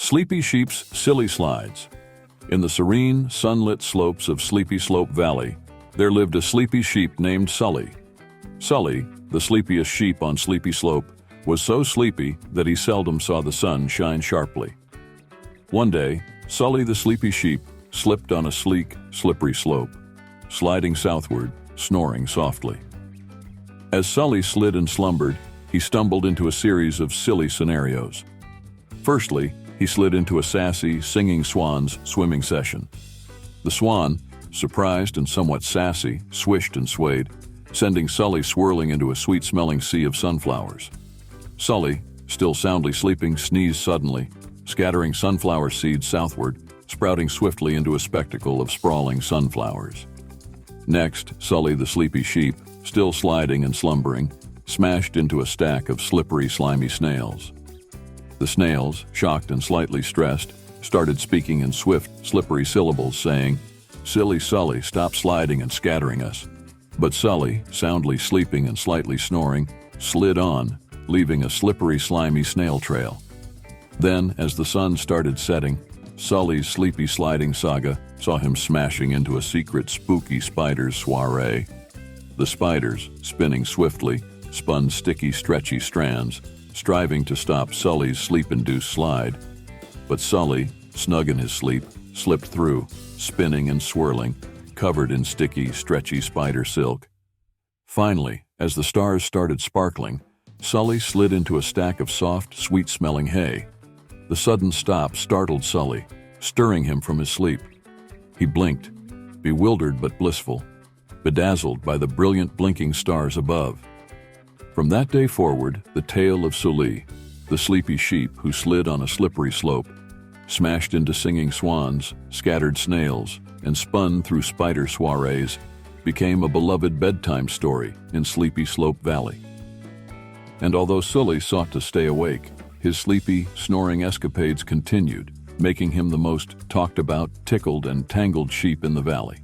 Sleepy Sheep's Silly Slides. In the serene, sunlit slopes of Sleepy Slope Valley, there lived a sleepy sheep named Sully. Sully, the sleepiest sheep on Sleepy Slope, was so sleepy that he seldom saw the sun shine sharply. One day, Sully the sleepy sheep slipped on a sleek, slippery slope, sliding southward, snoring softly. As Sully slid and slumbered, he stumbled into a series of silly scenarios. Firstly, he slid into a sassy, singing swan's swimming session. The swan, surprised and somewhat sassy, swished and swayed, sending Sully swirling into a sweet-smelling sea of sunflowers. Sully, still soundly sleeping, sneezed suddenly, scattering sunflower seeds southward, sprouting swiftly into a spectacle of sprawling sunflowers. Next, Sully the sleepy sheep, still sliding and slumbering, smashed into a stack of slippery, slimy snails. The snails, shocked and slightly stressed, started speaking in swift, slippery syllables, saying, "Silly Sully, stop sliding and scattering us." But Sully, soundly sleeping and slightly snoring, slid on, leaving a slippery, slimy snail trail. Then, as the sun started setting, Sully's sleepy sliding saga saw him smashing into a secret, spooky spider's soiree. The spiders, spinning swiftly, spun sticky, stretchy strands, striving to stop Sully's sleep-induced slide. But Sully, snug in his sleep, slipped through, spinning and swirling, covered in sticky, stretchy spider silk. Finally, as the stars started sparkling, Sully slid into a stack of soft, sweet-smelling hay. The sudden stop startled Sully, stirring him from his sleep. He blinked, bewildered but blissful, bedazzled by the brilliant blinking stars above. From that day forward, the tale of Sully, the sleepy sheep who slid on a slippery slope, smashed into singing swans, scattered snails, and spun through spider soirees, became a beloved bedtime story in Sleepy Slope Valley. And although Sully sought to stay awake, his sleepy, snoring escapades continued, making him the most talked about, tickled, and tangled sheep in the valley.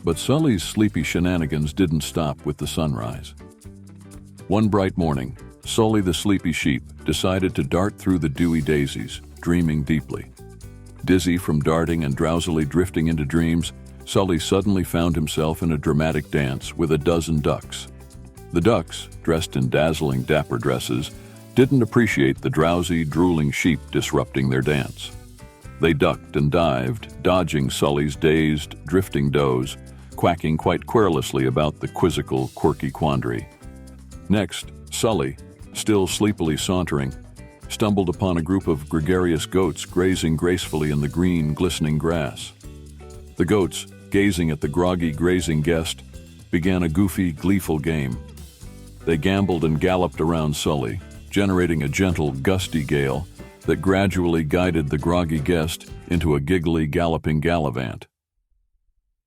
But Sully's sleepy shenanigans didn't stop with the sunrise. One bright morning, Sully the sleepy sheep decided to dart through the dewy daisies, dreaming deeply. Dizzy from darting and drowsily drifting into dreams, Sully suddenly found himself in a dramatic dance with a dozen ducks. The ducks, dressed in dazzling dapper dresses, didn't appreciate the drowsy, drooling sheep disrupting their dance. They ducked and dived, dodging Sully's dazed, drifting does, quacking quite querulously about the quizzical, quirky quandary. Next, Sully, still sleepily sauntering, stumbled upon a group of gregarious goats grazing gracefully in the green, glistening grass. The goats, gazing at the groggy, grazing guest, began a goofy, gleeful game. They gambled and galloped around Sully, generating a gentle, gusty gale that gradually guided the groggy guest into a giggly, galloping gallivant.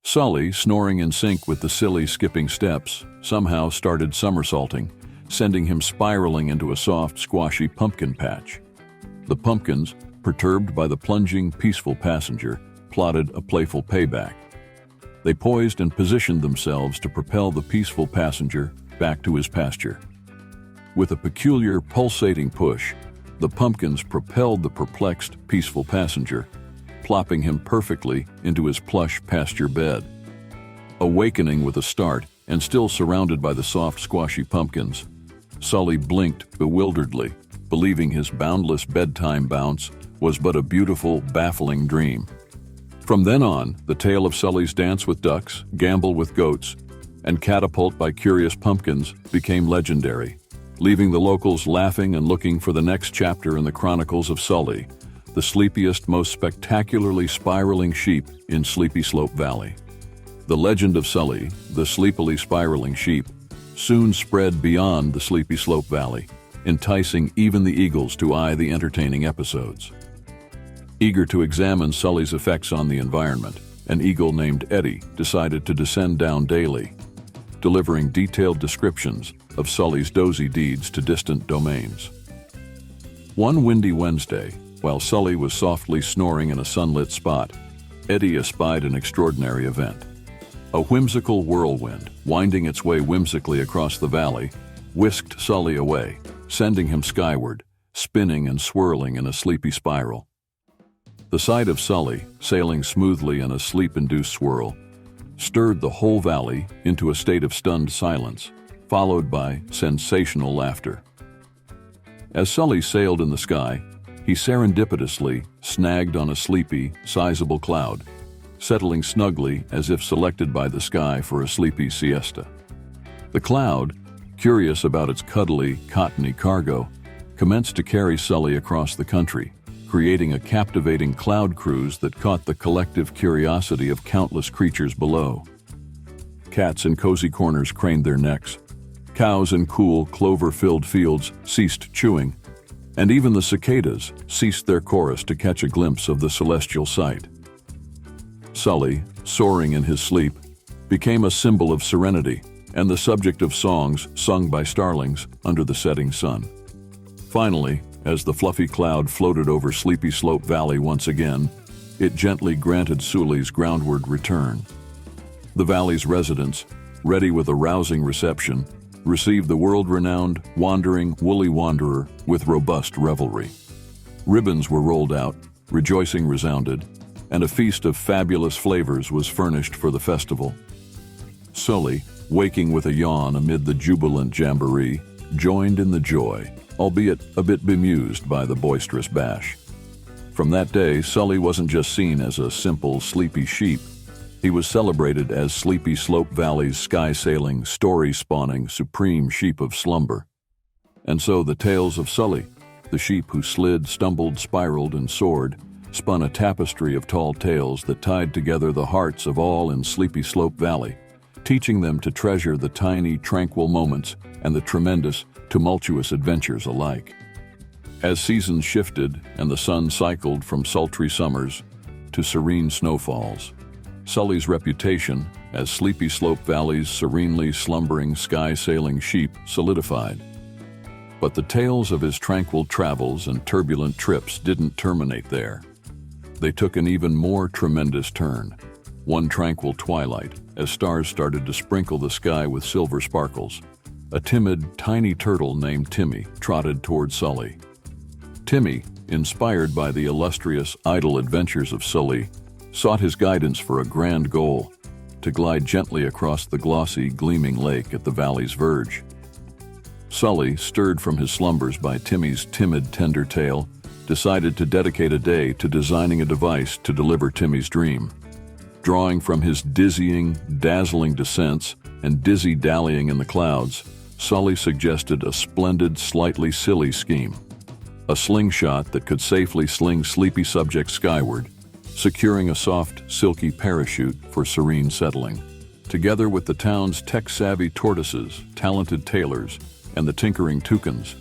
Sully, snoring in sync with the silly, skipping steps, somehow started somersaulting, sending him spiraling into a soft, squashy pumpkin patch. The pumpkins, perturbed by the plunging, peaceful passenger, plotted a playful payback. They poised and positioned themselves to propel the peaceful passenger back to his pasture. With a peculiar, pulsating push, the pumpkins propelled the perplexed, peaceful passenger, plopping him perfectly into his plush pasture bed. Awakening with a start and still surrounded by the soft, squashy pumpkins, Sully blinked bewilderedly, believing his boundless bedtime bounce was but a beautiful, baffling dream. From then on, the tale of Sully's dance with ducks, gamble with goats, and catapult by curious pumpkins became legendary, leaving the locals laughing and looking for the next chapter in the chronicles of Sully, the sleepiest, most spectacularly spiraling sheep in Sleepy Slope Valley. The legend of Sully, the sleepily spiraling sheep, soon spread beyond the Sleepy Slope Valley, enticing even the eagles to eye the entertaining episodes. Eager to examine Sully's effects on the environment, an eagle named Eddie decided to descend down daily, delivering detailed descriptions of Sully's dozy deeds to distant domains. One windy Wednesday, while Sully was softly snoring in a sunlit spot, Eddie espied an extraordinary event. A whimsical whirlwind, winding its way whimsically across the valley, whisked Sully away, sending him skyward, spinning and swirling in a sleepy spiral. The sight of Sully, sailing smoothly in a sleep-induced swirl, stirred the whole valley into a state of stunned silence, followed by sensational laughter. As Sully sailed in the sky, he serendipitously snagged on a sleepy, sizable cloud, settling snugly as if selected by the sky for a sleepy siesta. The cloud, curious about its cuddly, cottony cargo, commenced to carry Sully across the country, creating a captivating cloud cruise that caught the collective curiosity of countless creatures below. Cats in cozy corners craned their necks. Cows in cool, clover-filled fields ceased chewing, and even the cicadas ceased their chorus to catch a glimpse of the celestial sight. Sully, soaring in his sleep, became a symbol of serenity and the subject of songs sung by starlings under the setting sun. Finally, as the fluffy cloud floated over Sleepy Slope Valley once again, it gently granted Sully's groundward return. The valley's residents, ready with a rousing reception, received the world-renowned, wandering, woolly wanderer with robust revelry. Ribbons were rolled out, rejoicing resounded, and a feast of fabulous flavors was furnished for the festival. Sully, waking with a yawn amid the jubilant jamboree, joined in the joy, albeit a bit bemused by the boisterous bash. From that day, Sully wasn't just seen as a simple, sleepy sheep. He was celebrated as Sleepy Slope Valley's sky-sailing, story-spawning, supreme sheep of slumber. And so the tales of Sully, the sheep who slid, stumbled, spiraled, and soared, spun a tapestry of tall tales that tied together the hearts of all in Sleepy Slope Valley, teaching them to treasure the tiny, tranquil moments and the tremendous, tumultuous adventures alike. As seasons shifted and the sun cycled from sultry summers to serene snowfalls, Sully's reputation as Sleepy Slope Valley's serenely slumbering, sky-sailing sheep solidified. But the tales of his tranquil travels and turbulent trips didn't terminate there. They took an even more tremendous turn, one tranquil twilight, as stars started to sprinkle the sky with silver sparkles. A timid, tiny turtle named Timmy trotted toward Sully. Timmy, inspired by the illustrious, idle adventures of Sully, sought his guidance for a grand goal: to glide gently across the glossy, gleaming lake at the valley's verge. Sully, stirred from his slumbers by Timmy's timid, tender tale, decided to dedicate a day to designing a device to deliver Timmy's dream. Drawing from his dizzying, dazzling descents and dizzy dallying in the clouds, Sully suggested a splendid, slightly silly scheme. A slingshot that could safely sling sleepy subjects skyward, securing a soft, silky parachute for serene settling. Together with the town's tech-savvy tortoises, talented tailors, and the tinkering toucans,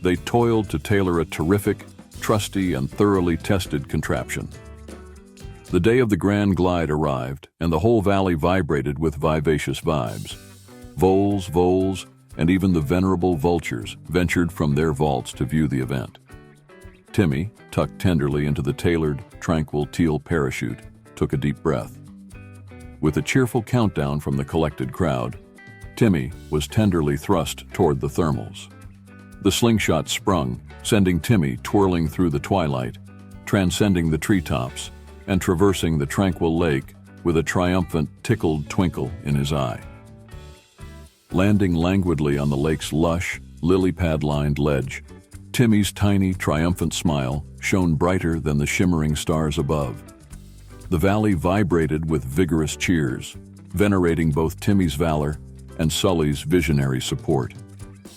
they toiled to tailor a terrific, trusty, and thoroughly tested contraption. The day of the grand glide arrived, and the whole valley vibrated with vivacious vibes. Voles, and even the venerable vultures ventured from their vaults to view the event. Timmy, tucked tenderly into the tailored, tranquil teal parachute, took a deep breath. With a cheerful countdown from the collected crowd, Timmy was tenderly thrust toward the thermals. The slingshot sprung, sending Timmy twirling through the twilight, transcending the treetops, and traversing the tranquil lake with a triumphant, tickled twinkle in his eye. Landing languidly on the lake's lush, lily-pad-lined ledge, Timmy's tiny, triumphant smile shone brighter than the shimmering stars above. The valley vibrated with vigorous cheers, venerating both Timmy's valor and Sully's visionary support.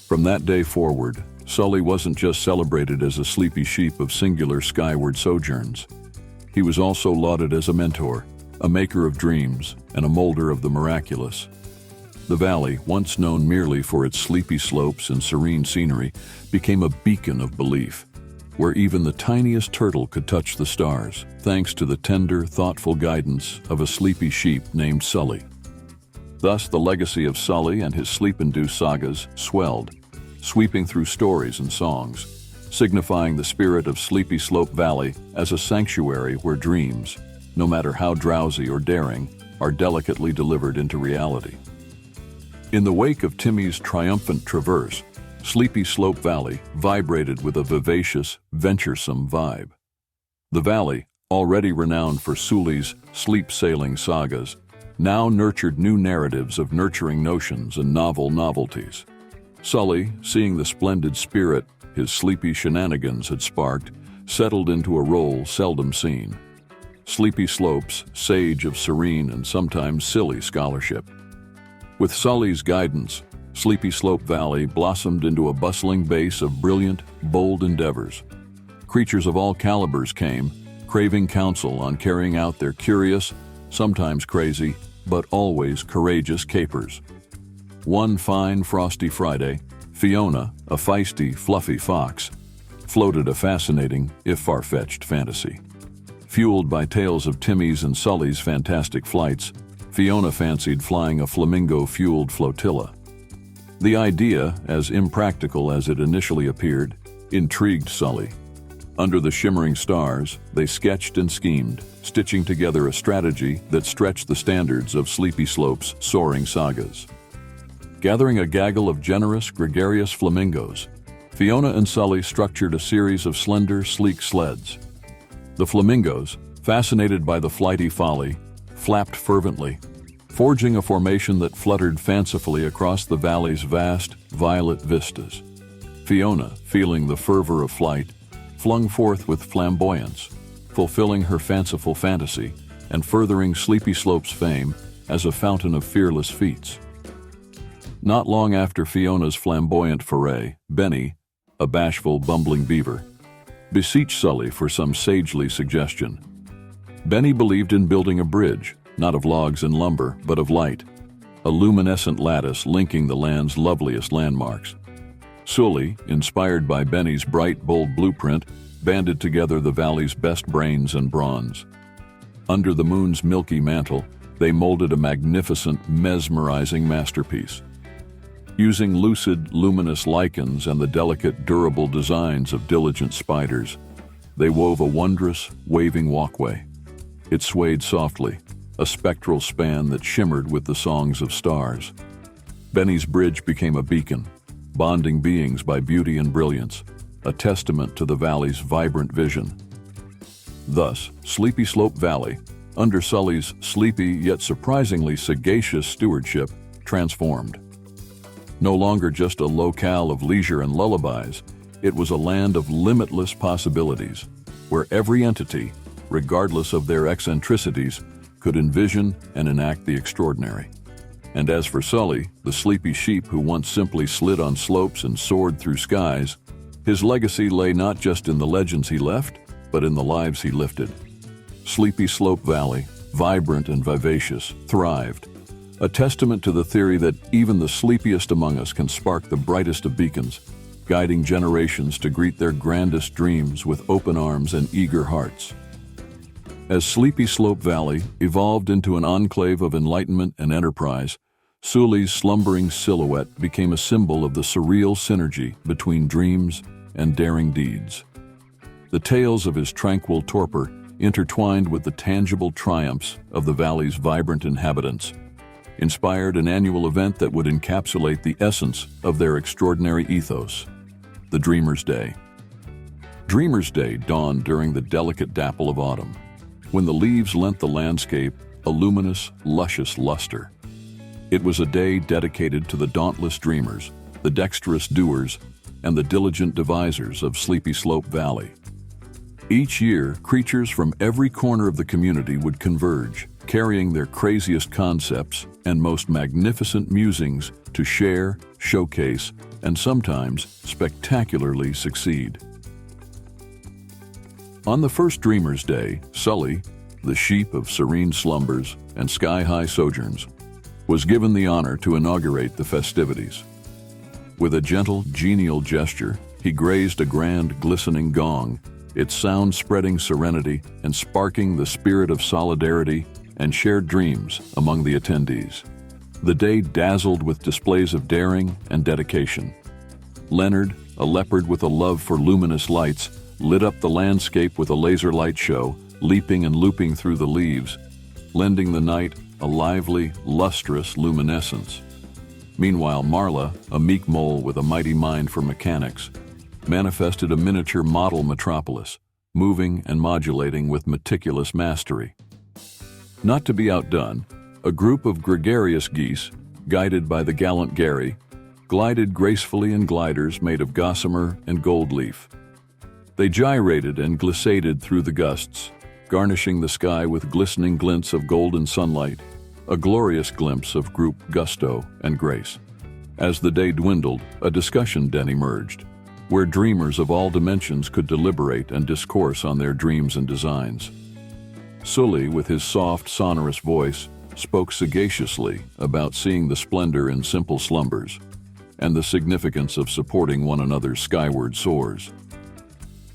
From that day forward, Sully wasn't just celebrated as a sleepy sheep of singular skyward sojourns. He was also lauded as a mentor, a maker of dreams, and a molder of the miraculous. The valley, once known merely for its sleepy slopes and serene scenery, became a beacon of belief, where even the tiniest turtle could touch the stars, thanks to the tender, thoughtful guidance of a sleepy sheep named Sully. Thus, the legacy of Sully and his sleep-induced sagas swelled, sweeping through stories and songs, signifying the spirit of Sleepy Slope Valley as a sanctuary where dreams, no matter how drowsy or daring, are delicately delivered into reality. In the wake of Timmy's triumphant traverse, Sleepy Slope Valley vibrated with a vivacious, venturesome vibe. The valley, already renowned for Sully's sleep-sailing sagas, now nurtured new narratives of nurturing notions and novel novelties. Sully, seeing the splendid spirit his sleepy shenanigans had sparked, settled into a role seldom seen. Sleepy Slope's sage of serene and sometimes silly scholarship. With Sully's guidance, Sleepy Slope Valley blossomed into a bustling base of brilliant, bold endeavors. Creatures of all calibers came, craving counsel on carrying out their curious, sometimes crazy, but always courageous capers. One fine, frosty Friday, Fiona, a feisty, fluffy fox, floated a fascinating, if far-fetched, fantasy. Fueled by tales of Timmy's and Sully's fantastic flights, Fiona fancied flying a flamingo-fueled flotilla. The idea, as impractical as it initially appeared, intrigued Sully. Under the shimmering stars, they sketched and schemed, stitching together a strategy that stretched the standards of Sleepy Slope's soaring sagas. Gathering a gaggle of generous, gregarious flamingos, Fiona and Sully structured a series of slender, sleek sleds. The flamingos, fascinated by the flighty folly, flapped fervently, forging a formation that fluttered fancifully across the valley's vast, violet vistas. Fiona, feeling the fervor of flight, flung forth with flamboyance, fulfilling her fanciful fantasy and furthering Sleepy Slope's fame as a fountain of fearless feats. Not long after Fiona's flamboyant foray, Benny, a bashful, bumbling beaver, beseeched Sully for some sagely suggestion. Benny believed in building a bridge, not of logs and lumber, but of light, a luminescent lattice linking the land's loveliest landmarks. Sully, inspired by Benny's bright, bold blueprint, banded together the valley's best brains and bronze. Under the moon's milky mantle, they molded a magnificent, mesmerizing masterpiece. Using lucid, luminous lichens and the delicate, durable designs of diligent spiders, they wove a wondrous, waving walkway. It swayed softly, a spectral span that shimmered with the songs of stars. Benny's bridge became a beacon, bonding beings by beauty and brilliance, a testament to the valley's vibrant vision. Thus, Sleepy Slope Valley, under Sully's sleepy yet surprisingly sagacious stewardship, transformed. No longer just a locale of leisure and lullabies, it was a land of limitless possibilities, where every entity, regardless of their eccentricities, could envision and enact the extraordinary. And as for Sully, the sleepy sheep who once simply slid on slopes and soared through skies, his legacy lay not just in the legends he left, but in the lives he lifted. Sleepy Slope Valley, vibrant and vivacious, thrived, a testament to the theory that even the sleepiest among us can spark the brightest of beacons, guiding generations to greet their grandest dreams with open arms and eager hearts. As Sleepy Slope Valley evolved into an enclave of enlightenment and enterprise, Sully's slumbering silhouette became a symbol of the surreal synergy between dreams and daring deeds. The tales of his tranquil torpor intertwined with the tangible triumphs of the valley's vibrant inhabitants, inspired an annual event that would encapsulate the essence of their extraordinary ethos, the Dreamer's Day. Dreamer's Day dawned during the delicate dapple of autumn, when the leaves lent the landscape a luminous, luscious luster. It was a day dedicated to the dauntless dreamers, the dexterous doers, and the diligent devisers of Sleepy Slope Valley. Each year, creatures from every corner of the community would converge, carrying their craziest concepts and most magnificent musings to share, showcase, and sometimes spectacularly succeed. On the first Dreamer's Day, Sully, the sheep of serene slumbers and sky-high sojourns, was given the honor to inaugurate the festivities. With a gentle, genial gesture, he grazed a grand, glistening gong, its sound spreading serenity and sparking the spirit of solidarity and shared dreams among the attendees. The day dazzled with displays of daring and dedication. Leonard, a leopard with a love for luminous lights, lit up the landscape with a laser light show, leaping and looping through the leaves, lending the night a lively, lustrous luminescence. Meanwhile, Marla, a meek mole with a mighty mind for mechanics, manifested a miniature model metropolis, moving and modulating with meticulous mastery. Not to be outdone, a group of gregarious geese, guided by the gallant Gary, glided gracefully in gliders made of gossamer and gold leaf. They gyrated and glissaded through the gusts, garnishing the sky with glistening glints of golden sunlight, a glorious glimpse of group gusto and grace. As the day dwindled, a discussion den emerged, where dreamers of all dimensions could deliberate and discourse on their dreams and designs. Sully, with his soft, sonorous voice, spoke sagaciously about seeing the splendor in simple slumbers and the significance of supporting one another's skyward soars.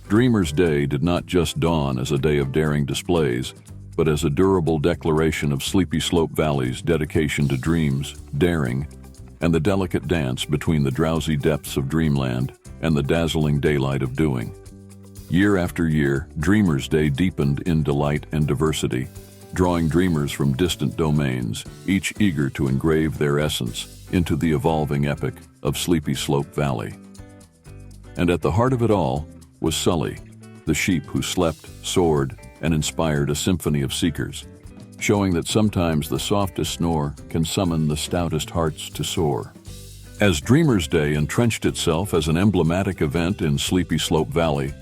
Dreamer's Day did not just dawn as a day of daring displays, but as a durable declaration of Sleepy Slope Valley's dedication to dreams, daring, and the delicate dance between the drowsy depths of dreamland and the dazzling daylight of doing. Year after year, Dreamer's Day deepened in delight and diversity, drawing dreamers from distant domains, each eager to engrave their essence into the evolving epic of Sleepy Slope Valley. And at the heart of it all was Sully, the sheep who slept, soared, and inspired a symphony of seekers, showing that sometimes the softest snore can summon the stoutest hearts to soar. As Dreamer's Day entrenched itself as an emblematic event in Sleepy Slope Valley,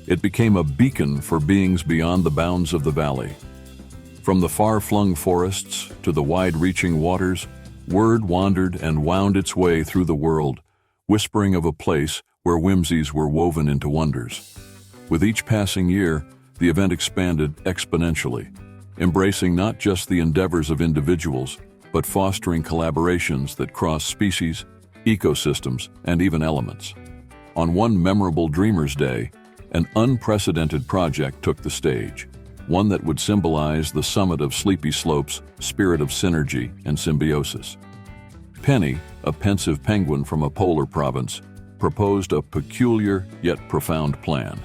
it became a beacon for beings beyond the bounds of the valley. From the far-flung forests to the wide-reaching waters, word wandered and wound its way through the world, whispering of a place where whimsies were woven into wonders. With each passing year, the event expanded exponentially, embracing not just the endeavors of individuals, but fostering collaborations that cross species, ecosystems, and even elements. On one memorable Dreamer's Day, an unprecedented project took the stage, one that would symbolize the summit of Sleepy Slope's spirit of synergy and symbiosis. Penny, a pensive penguin from a polar province, proposed a peculiar yet profound plan.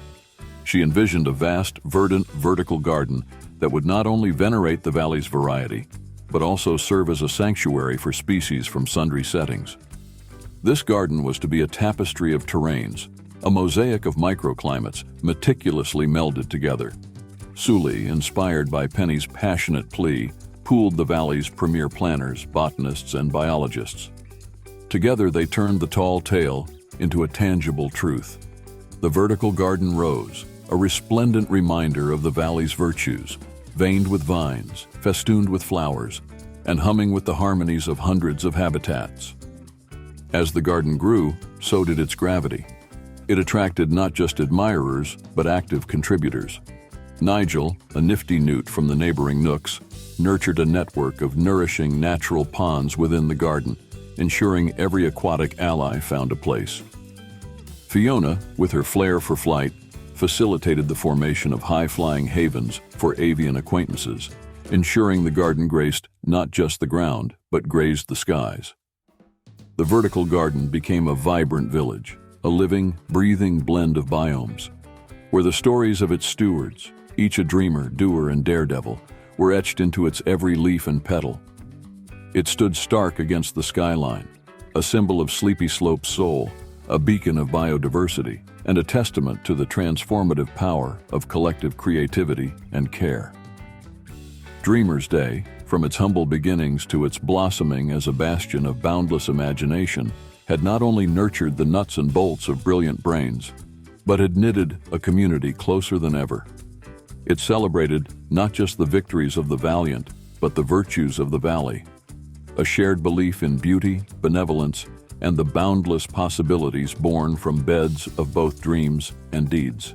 She envisioned a vast, verdant, vertical garden that would not only venerate the valley's variety, but also serve as a sanctuary for species from sundry settings. This garden was to be a tapestry of terrains, a mosaic of microclimates meticulously melded together. Sully, inspired by Penny's passionate plea, pooled the valley's premier planners, botanists, and biologists. Together they turned the tall tale into a tangible truth. The vertical garden rose, a resplendent reminder of the valley's virtues, veined with vines, festooned with flowers, and humming with the harmonies of hundreds of habitats. As the garden grew, so did its gravity. It attracted not just admirers, but active contributors. Nigel, a nifty newt from the neighboring nooks, nurtured a network of nourishing natural ponds within the garden, ensuring every aquatic ally found a place. Fiona, with her flair for flight, facilitated the formation of high-flying havens for avian acquaintances, ensuring the garden graced not just the ground, but grazed the skies. The vertical garden became a vibrant village, a living, breathing blend of biomes, where the stories of its stewards, each a dreamer, doer, and daredevil, were etched into its every leaf and petal. It stood stark against the skyline, a symbol of Sleepy Slope's soul, a beacon of biodiversity, and a testament to the transformative power of collective creativity and care. Dreamer's Day, from its humble beginnings to its blossoming as a bastion of boundless imagination, had not only nurtured the nuts and bolts of brilliant brains, but had knitted a community closer than ever. It celebrated not just the victories of the valiant, but the virtues of the valley, a shared belief in beauty, benevolence, and the boundless possibilities born from beds of both dreams and deeds.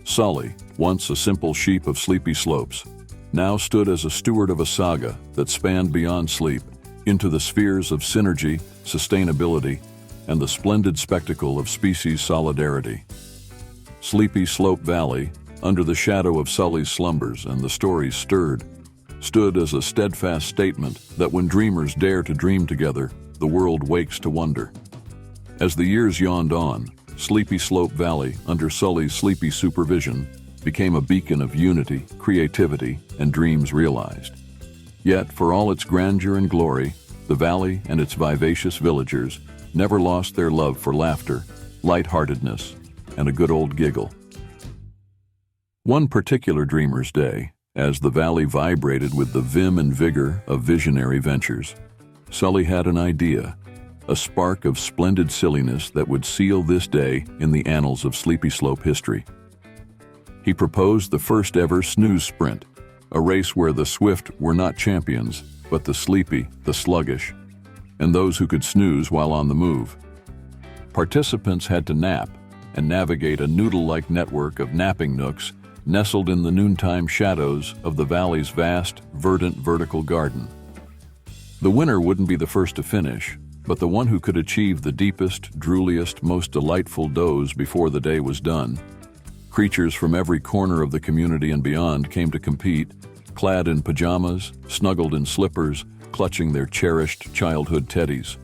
Sully, once a simple sheep of Sleepy Slopes, now stood as a steward of a saga that spanned beyond sleep into the spheres of synergy, sustainability, and the splendid spectacle of species solidarity. Sleepy Slope Valley, under the shadow of Sully's slumbers and the stories stirred, stood as a steadfast statement that when dreamers dare to dream together, the world wakes to wonder. As the years yawned on, Sleepy Slope Valley, under Sully's sleepy supervision, became a beacon of unity, creativity, and dreams realized. Yet, for all its grandeur and glory, The valley and its vivacious villagers never lost their love for laughter, lightheartedness, and a good old giggle. One particular dreamer's day, as the valley vibrated with the vim and vigor of visionary ventures, Sully had an idea, a spark of splendid silliness that would seal this day in the annals of Sleepy Slope history. He proposed the first ever snooze sprint, a race where the swift were not champions, but the sleepy, the sluggish, and those who could snooze while on the move. Participants had to nap and navigate a noodle-like network of napping nooks nestled in the noontime shadows of the valley's vast, verdant vertical garden. The winner wouldn't be the first to finish, but the one who could achieve the deepest, drooliest, most delightful doze before the day was done. Creatures from every corner of the community and beyond came to compete, clad in pajamas, snuggled in slippers, clutching their cherished childhood teddies.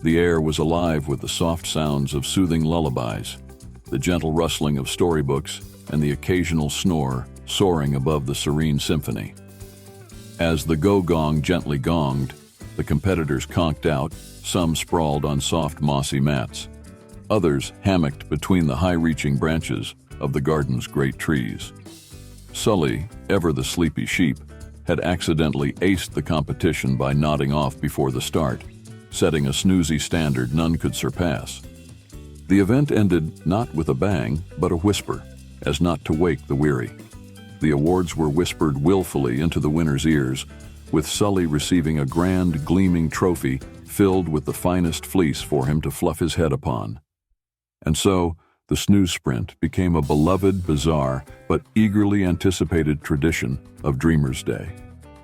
The air was alive with the soft sounds of soothing lullabies, the gentle rustling of storybooks, and the occasional snore soaring above the serene symphony. As the go-gong gently gonged, the competitors conked out, some sprawled on soft mossy mats, others hammocked between the high-reaching branches of the garden's great trees. Sully, ever the sleepy sheep, had accidentally aced the competition by nodding off before the start, setting a snoozy standard none could surpass. The event ended not with a bang, but a whisper, as not to wake the weary. The awards were whispered willfully into the winner's ears, with Sully receiving a grand, gleaming trophy filled with the finest fleece for him to fluff his head upon. And so, the snooze sprint became a beloved, bizarre, but eagerly anticipated tradition of Dreamer's Day.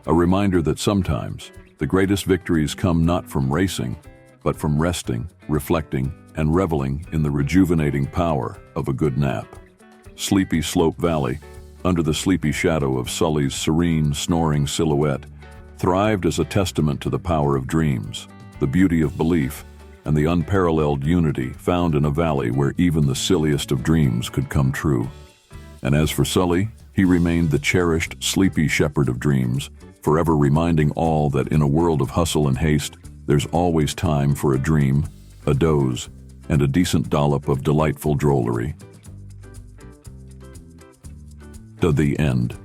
A reminder that sometimes the greatest victories come not from racing, but from resting, reflecting, and reveling in the rejuvenating power of a good nap. Sleepy Slope Valley, under the sleepy shadow of Sully's serene, snoring silhouette, thrived as a testament to the power of dreams, the beauty of belief, and the unparalleled unity found in a valley where even the silliest of dreams could come true. And as for Sully, he remained the cherished, sleepy shepherd of dreams, forever reminding all that in a world of hustle and haste, there's always time for a dream, a doze, and a decent dollop of delightful drollery. To the end.